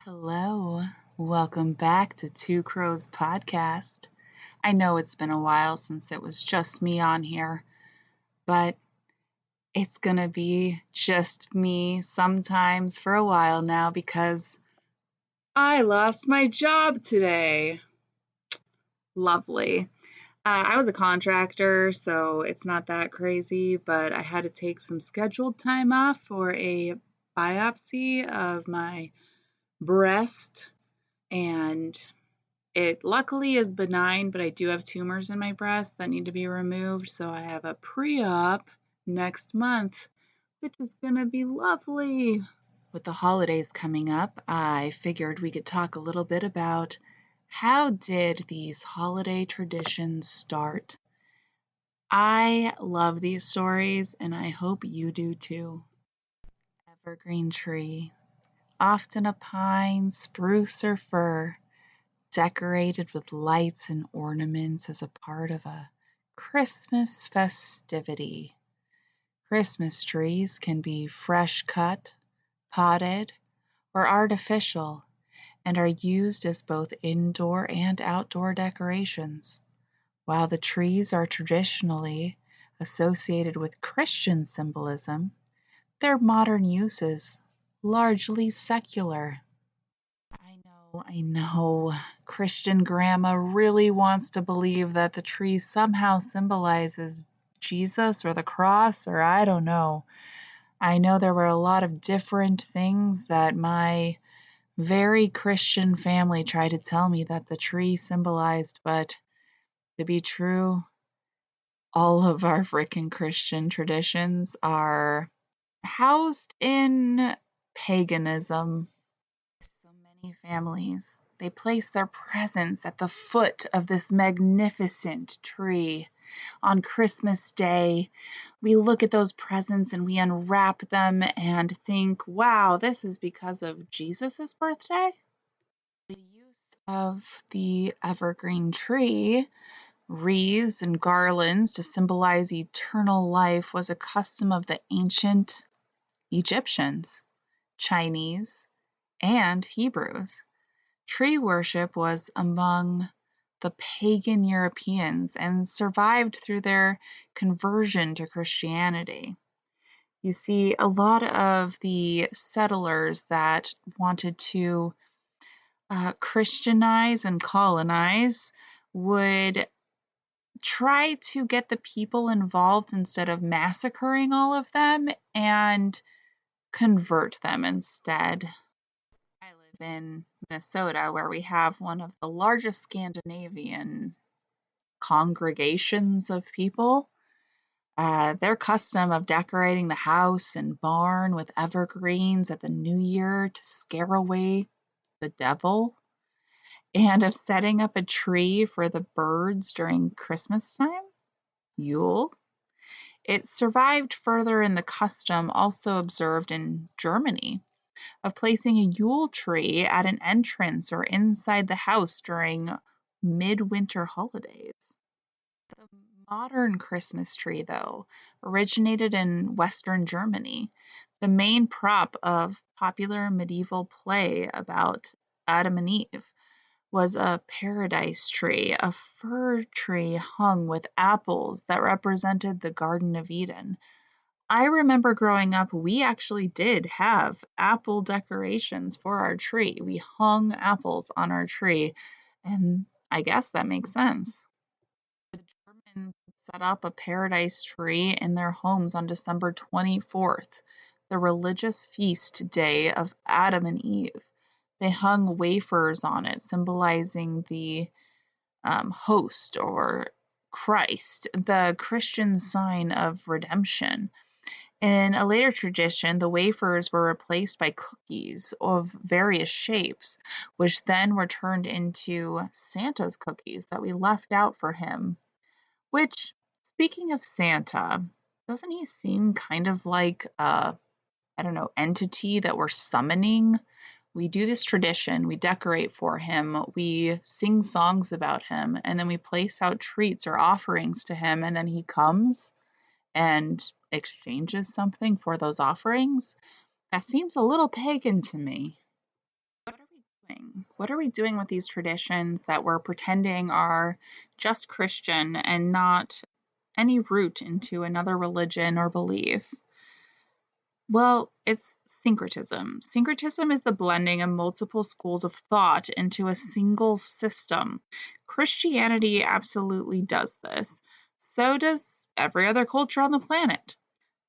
Hello, welcome back to Two Crows Podcast. I know it's been a while since it was just me on here, but it's gonna be just me sometimes for a while now because I lost my job today. Lovely. I was a contractor, so it's not that crazy, but I had to take some scheduled time off for a biopsy of my breast, and it luckily is benign, but I do have tumors in my breast that need to be removed, so I have a pre-op next month, which is gonna be lovely. With the holidays coming up, I figured we could talk a little bit about how did these holiday traditions start? I love these stories, and I hope you do too. Evergreen tree, often a pine, spruce, or fir, decorated with lights and ornaments as a part of a Christmas festivity. Christmas trees can be fresh cut, potted, or artificial, and are used as both indoor and outdoor decorations. While the trees are traditionally associated with Christian symbolism, their modern use is largely secular. I know. Christian grandma really wants to believe that the tree somehow symbolizes Jesus or the cross, or I don't know. I know there were a lot of different things that my very Christian family tried to tell me that the tree symbolized, but to be true, all of our frickin' Christian traditions are housed in paganism. So many families, they place their presents at the foot of this magnificent tree. On Christmas Day, we look at those presents and we unwrap them and think, wow, this is because of Jesus' birthday? The use of the evergreen tree, wreaths and garlands to symbolize eternal life was a custom of the ancient Egyptians, Chinese, and Hebrews. Tree worship was among the pagan Europeans and survived through their conversion to Christianity. You see, a lot of the settlers that wanted to Christianize and colonize would try to get the people involved instead of massacring all of them and convert them instead. I live in Minnesota, where we have one of the largest Scandinavian congregations of people. Their custom of decorating the house and barn with evergreens at the new year to scare away the devil, and of setting up a tree for the birds during Christmas time, Yule. It survived further in the custom also observed in Germany of placing a Yule tree at an entrance or inside the house during midwinter holidays. The modern Christmas tree, though, originated in Western Germany. The main prop of popular medieval play about Adam and Eve was a paradise tree, a fir tree hung with apples that represented the Garden of Eden. I remember growing up, we actually did have apple decorations for our tree. We hung apples on our tree, and I guess that makes sense. The Germans set up a paradise tree in their homes on December 24th, the religious feast day of Adam and Eve. They hung wafers on it, symbolizing the host or Christ, the Christian sign of redemption. In a later tradition, the wafers were replaced by cookies of various shapes, which then were turned into Santa's cookies that we left out for him. Which, speaking of Santa, doesn't he seem kind of like a, I don't know, entity that we're summoning? We do this tradition, we decorate for him, we sing songs about him, and then we place out treats or offerings to him, and then he comes and exchanges something for those offerings. That seems a little pagan to me. What are we What are we doing with these traditions that we're pretending are just Christian and not any root into another religion or belief? Well, it's syncretism. Syncretism is the blending of multiple schools of thought into a single system. Christianity absolutely does this. So does every other culture on the planet.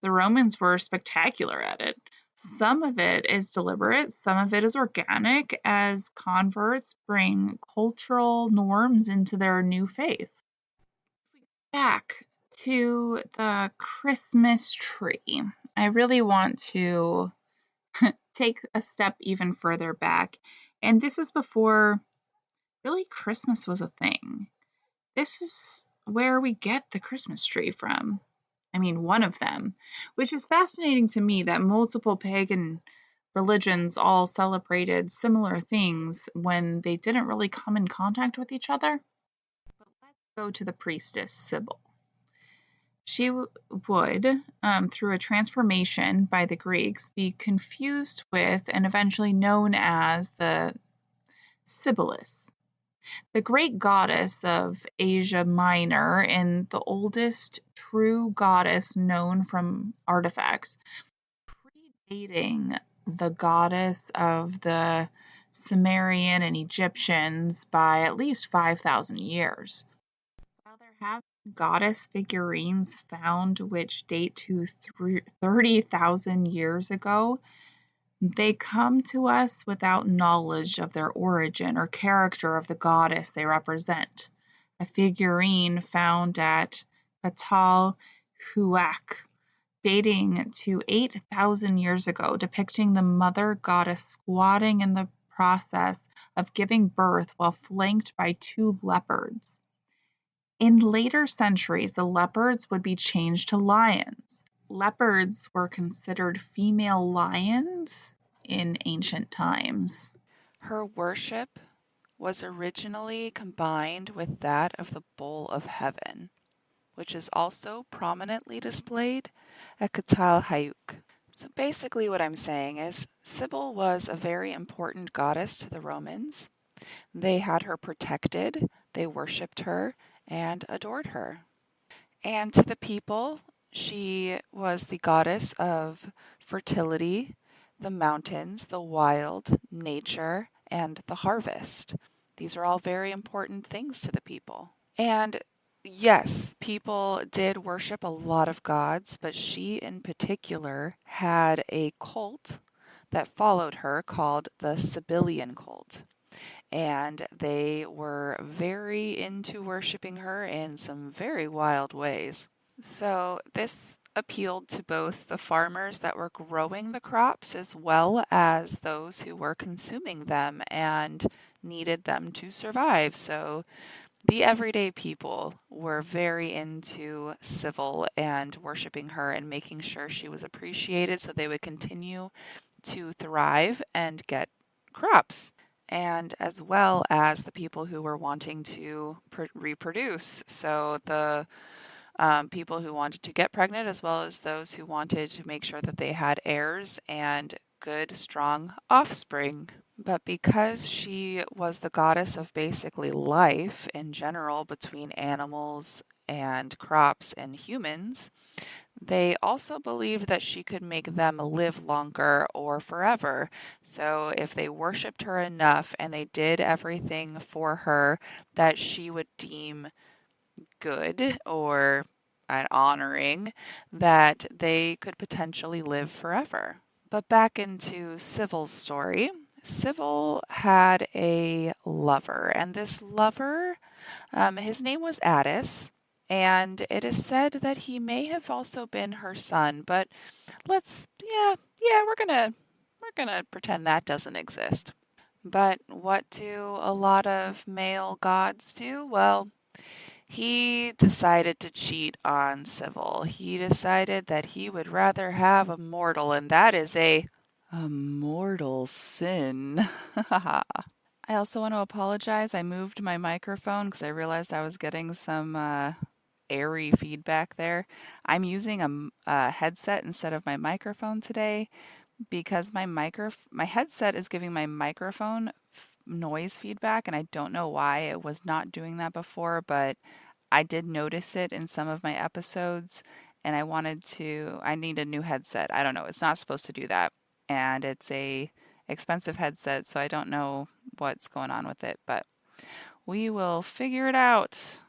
The Romans were spectacular at it. Some of it is deliberate, some of it is organic as converts bring cultural norms into their new faith. Back to the Christmas tree. I really want to take a step even further back. And this is before really Christmas was a thing. This is where we get the Christmas tree from. I mean, one of them, which is fascinating to me that multiple pagan religions all celebrated similar things when they didn't really come in contact with each other. But let's go to the priestess Sybil. She would, through a transformation by the Greeks, be confused with and eventually known as the Sibyllus, the great goddess of Asia Minor and the oldest true goddess known from artifacts, predating the goddess of the Sumerian and Egyptians by at least 5,000 years. While there have been goddess figurines found which date to 30,000 years ago, they come to us without knowledge of their origin or character of the goddess they represent. A figurine found at Atal Huac, dating to 8,000 years ago, depicting the mother goddess squatting in the process of giving birth while flanked by two leopards. In later centuries, the leopards would be changed to lions. Leopards were considered female lions in ancient times. Her worship was originally combined with that of the Bull of Heaven, which is also prominently displayed at Katal Hayuk. So basically, what I'm saying is Sybil was a very important goddess to the Romans. They had her protected, they worshipped her, and adored her. And to the people, she was the goddess of fertility, the mountains, the wild, nature, and the harvest. These are all very important things to the people. And yes, people did worship a lot of gods, but she in particular had a cult that followed her called the Sibyllian cult. And they were very into worshiping her in some very wild ways. So this appealed to both the farmers that were growing the crops as well as those who were consuming them and needed them to survive. So the everyday people were very into Civil and worshiping her and making sure she was appreciated so they would continue to thrive and get crops. And as well as the people who were wanting to reproduce. So the people who wanted to get pregnant, as well as those who wanted to make sure that they had heirs and good, strong offspring. But because she was the goddess of basically life in general between animals and crops and humans, they also believed that she could make them live longer or forever. So if they worshipped her enough and they did everything for her that she would deem good or honoring, that they could potentially live forever. But back into Sybil's story. Sybil had a lover, and this lover, his name was Attis, and it is said that he may have also been her son. But we're gonna pretend that doesn't exist. But what do a lot of male gods do? Well, he decided to cheat on Sybil. He decided that he would rather have a mortal, and that is a mortal sin. I also want to apologize. I moved my microphone because I realized I was getting some airy feedback there. I'm using a headset instead of my microphone today because my headset is giving my microphone noise feedback, and I don't know why it was not doing that before, but I did notice it in some of my episodes, and I need a new headset. I don't know. It's not supposed to do that. And it's a expensive headset, so I don't know what's going on with it, but we will figure it out.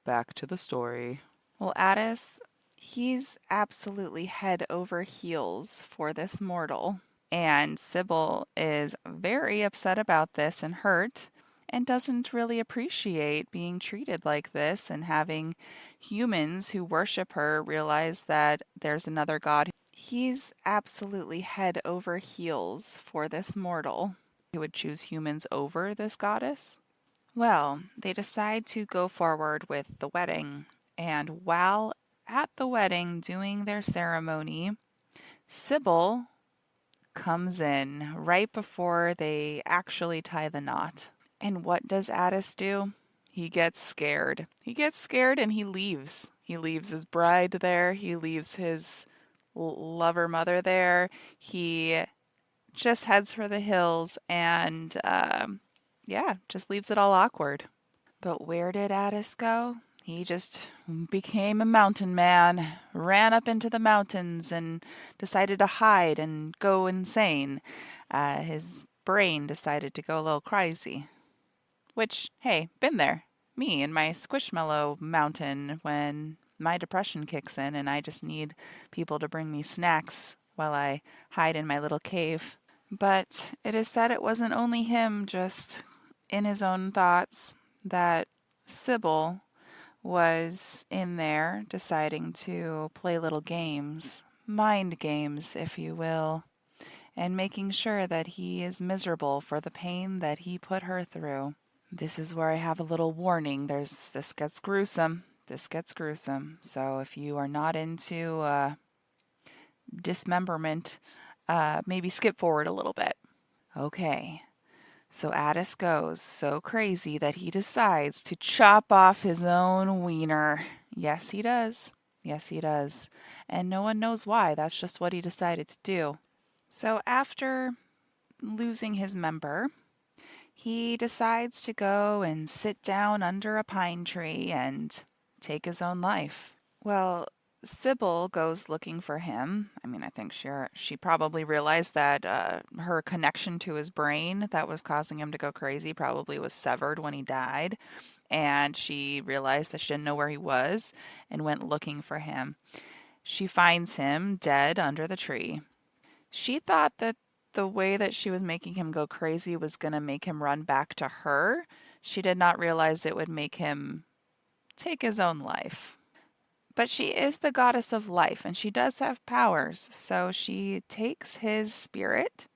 Back to the story. Well, Addis, he's absolutely head over heels for this mortal. And Sybil is very upset about this and hurt and doesn't really appreciate being treated like this and having humans who worship her realize that there's another god. He's absolutely head over heels for this mortal who would choose humans over this goddess. Well, they decide to go forward with the wedding, and while at the wedding doing their ceremony, Sybil comes in right before they actually tie the knot. And what does Addis do? He gets scared. He gets scared and he leaves. He leaves his bride there. He leaves his lover mother there. He just heads for the hills and, yeah, just leaves it all awkward. But where did Addis go? He just became a mountain man, ran up into the mountains, and decided to hide and go insane. His brain decided to go a little crazy. Which, hey, been there. Me in my Squishmallow mountain when my depression kicks in and I just need people to bring me snacks while I hide in my little cave. But it is said it wasn't only him just in his own thoughts, that Sybil was in there deciding to play little games, mind games, if you will, and making sure that he is miserable for the pain that he put her through. This is where I have a little warning. This gets gruesome. This gets gruesome. So if you are not into dismemberment, maybe skip forward a little bit. Okay. So Addis goes so crazy that he decides to chop off his own wiener. Yes, he does. Yes, he does. And no one knows why. That's just what he decided to do. So after losing his member, he decides to go and sit down under a pine tree and take his own life. Well, Sybil goes looking for him. I mean, I think she probably realized that her connection to his brain that was causing him to go crazy probably was severed when he died. And she realized that she didn't know where he was and went looking for him. She finds him dead under the tree. She thought that the way that she was making him go crazy was going to make him run back to her. She did not realize it would make him take his own life. But she is the goddess of life, and she does have powers. So she takes his spirit,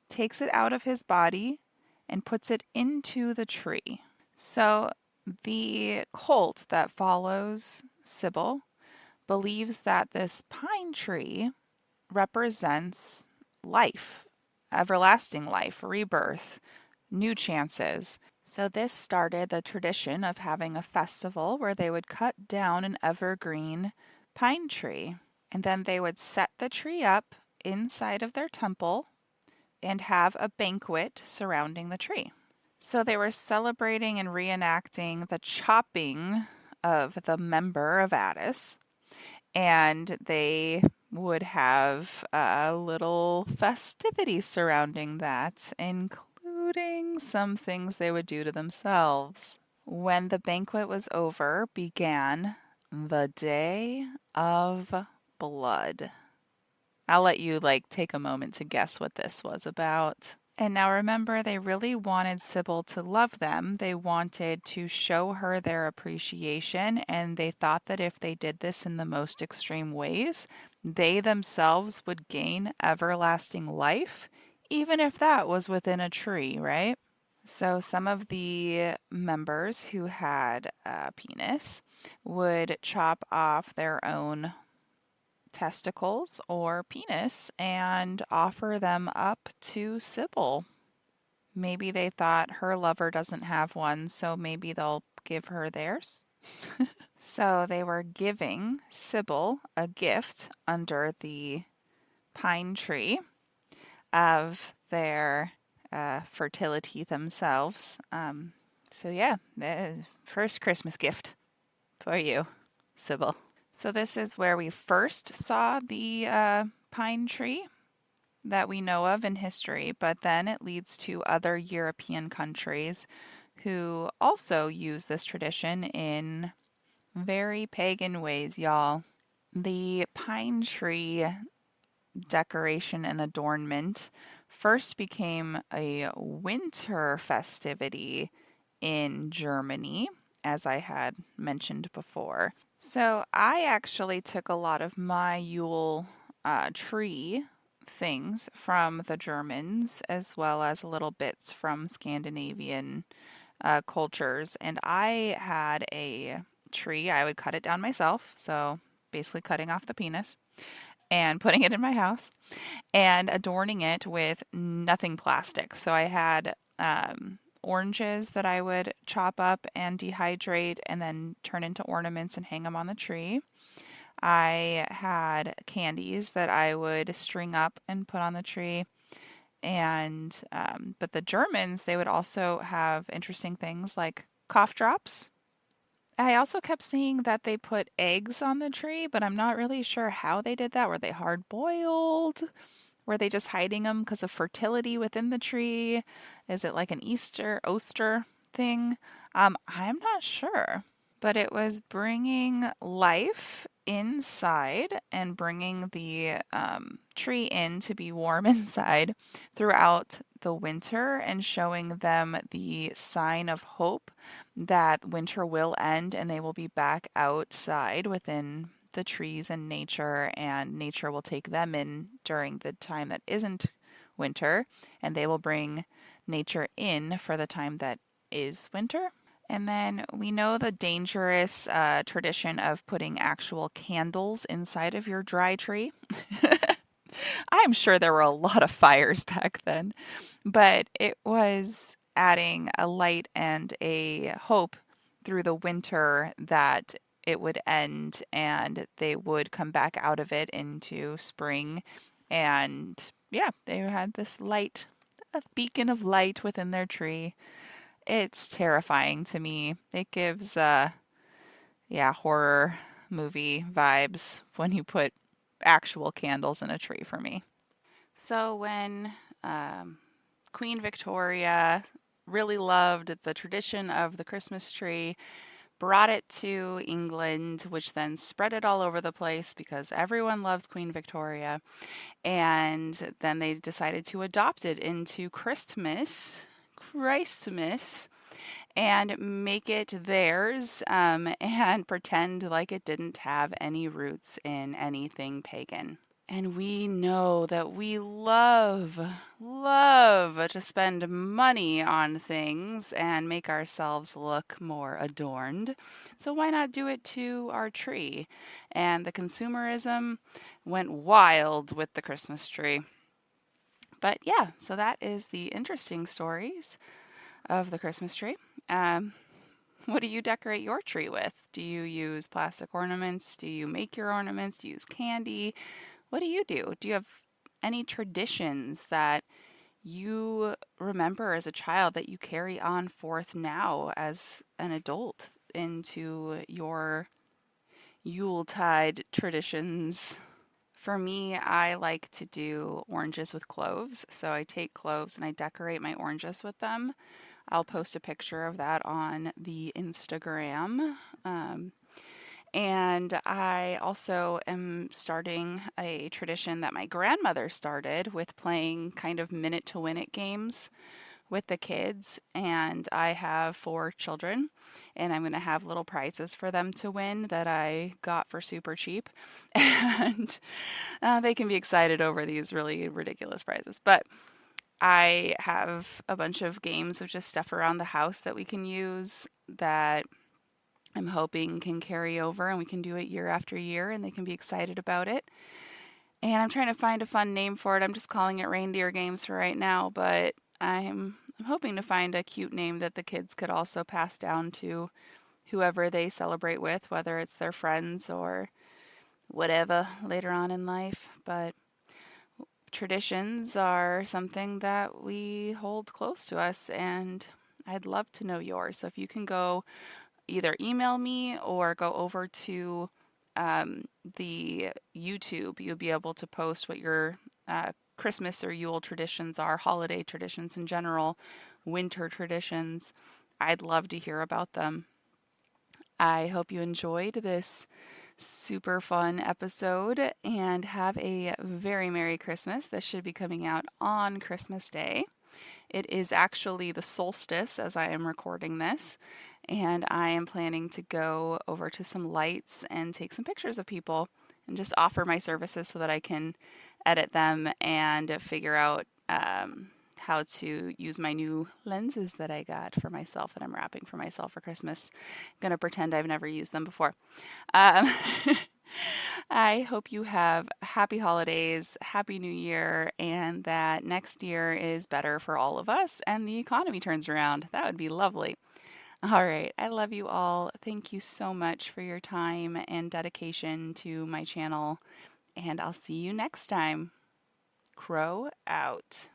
takes it out of his body, and puts it into the tree. So the cult that follows Sybil believes that this pine tree represents life, everlasting life, rebirth, new chances. So this started the tradition of having a festival where they would cut down an evergreen pine tree, and then they would set the tree up inside of their temple and have a banquet surrounding the tree. So they were celebrating and reenacting the chopping of the member of Addis, and they would have a little festivity surrounding that, including some things they would do to themselves. When the banquet was over, began the Day of Blood. I'll let you take a moment to guess what this was about. And now remember, they really wanted Sybil to love them. They wanted to show her their appreciation, and they thought that if they did this in the most extreme ways, they themselves would gain everlasting life, even if that was within a tree, right? So some of the members who had a penis would chop off their own testicles or penis and offer them up to Sybil. Maybe they thought her lover doesn't have one, so maybe they'll give her theirs. So they were giving Sybil a gift under the pine tree of their fertility themselves. So yeah, the first Christmas gift for you, Sybil. So this is where we first saw the pine tree that we know of in history, but then it leads to other European countries who also use this tradition in very pagan ways, y'all. The pine tree decoration and adornment first became a winter festivity in Germany, as I had mentioned before. So I actually took a lot of my Yule tree things from the Germans, as well as little bits from Scandinavian cultures. And I had a tree. I would cut it down myself. So basically cutting off the penis and putting it in my house and adorning it with nothing plastic. So I had oranges that I would chop up and dehydrate and then turn into ornaments and hang them on the tree. I had candies that I would string up and put on the tree. And, but the Germans, they would also have interesting things like cough drops. I also kept seeing that they put eggs on the tree, but I'm not really sure how they did that. Were they hard boiled? Were they just hiding them because of fertility within the tree? Is it like an Easter, Oster thing? I'm not sure. But it was bringing life inside and bringing the tree in to be warm inside throughout the winter and showing them the sign of hope that winter will end and they will be back outside within the trees and nature will take them in during the time that isn't winter, and they will bring nature in for the time that is winter. And then we know the dangerous tradition of putting actual candles inside of your dry tree. I'm sure there were a lot of fires back then, but it was adding a light and a hope through the winter that it would end and they would come back out of it into spring. And yeah, they had this light, a beacon of light within their tree. It's terrifying to me. It gives, yeah, horror movie vibes when you put actual candles in a tree for me. So when um, Queen Victoria really loved the tradition of the Christmas tree, brought it to England, which then spread it all over the place because everyone loves Queen Victoria. And then they decided to adopt it into Christmas, and make it theirs and pretend like it didn't have any roots in anything pagan. And we know that we love to spend money on things and make ourselves look more adorned. So why not do it to our tree? And the consumerism went wild with the Christmas tree. But yeah, so that is the interesting stories of the Christmas tree. Um, what do you decorate your tree with? Do you use plastic ornaments? Do you make your ornaments? Do you use candy? What do you do? Do you have any traditions that you remember as a child that you carry on forth now as an adult into your Yuletide traditions? For me, I like to do oranges with cloves. So I take cloves and I decorate my oranges with them. I'll post a picture of that on the Instagram. And I also am starting a tradition that my grandmother started with playing kind of minute to win it games with the kids. And I have 4 children, and I'm going to have little prizes for them to win that I got for super cheap. And they can be excited over these really ridiculous prizes. But I have a bunch of games of just stuff around the house that we can use that I'm hoping can carry over and we can do it year after year and they can be excited about it. And I'm trying to find a fun name for it. I'm just calling it reindeer games for right now, but I'm hoping to find a cute name that the kids could also pass down to whoever they celebrate with, whether it's their friends or whatever later on in life. But Traditions are something that we hold close to us, and I'd love to know yours. So if you can go either email me or go over to the YouTube, you'll be able to post what your Christmas or Yule traditions are, holiday traditions in general, winter traditions. I'd love to hear about them. I hope you enjoyed this super fun episode and have a very Merry Christmas. This should be coming out on Christmas Day. It is actually the solstice as I am recording this, and I am planning to go over to some lights and take some pictures of people and just offer my services so that I can edit them and figure out how to use my new lenses that I got for myself that I'm wrapping for myself for Christmas. I'm gonna pretend I've never used them before. Um, I hope you have happy holidays, happy new year, and that next year is better for all of us and the economy turns around. That would be lovely. All right. I love you all. Thank you so much for your time and dedication to my channel, and I'll see you next time. Crow out.